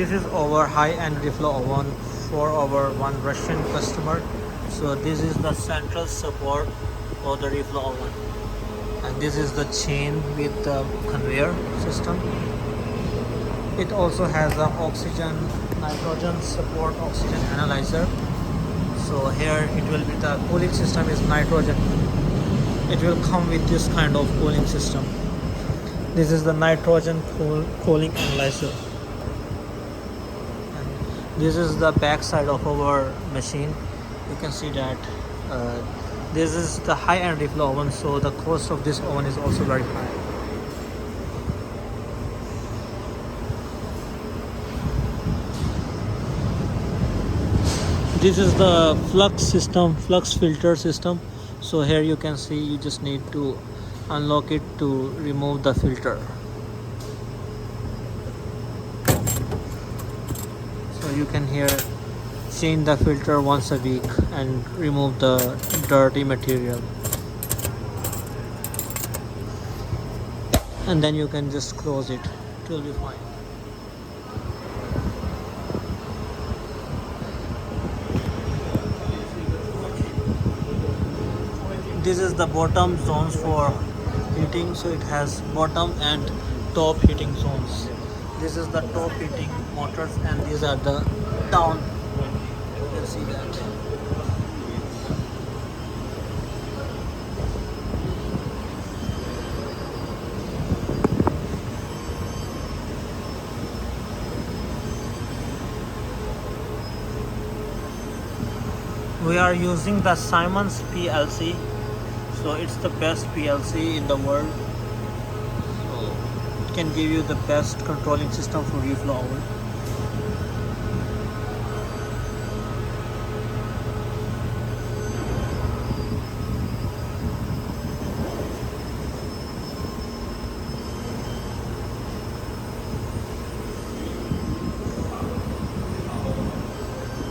This is our high-end reflow oven for our one Russian customer. So this is the central support for the reflow oven, and this is the chain with the conveyor system. It also has a nitrogen support oxygen analyzer. So here it will be the cooling system is nitrogen. It will come with this kind of cooling system. This is the nitrogen cooling analyzer. This is the back side of our machine. You can see that this is the high-end reflow oven, so the cost of this oven is also very high. This is the flux filter system. So here you can see you just need to unlock it to remove the filter. So you can here change the filter once a week and remove the dirty material, and then you can just close it. It will be fine. This is the bottom zones for heating, so it has bottom and top heating zones. This is the top heating motors, and these are the down. You can see that. We are using the Siemens PLC, so it's the best PLC in the world. So it can give you the best controlling system for reflow oven.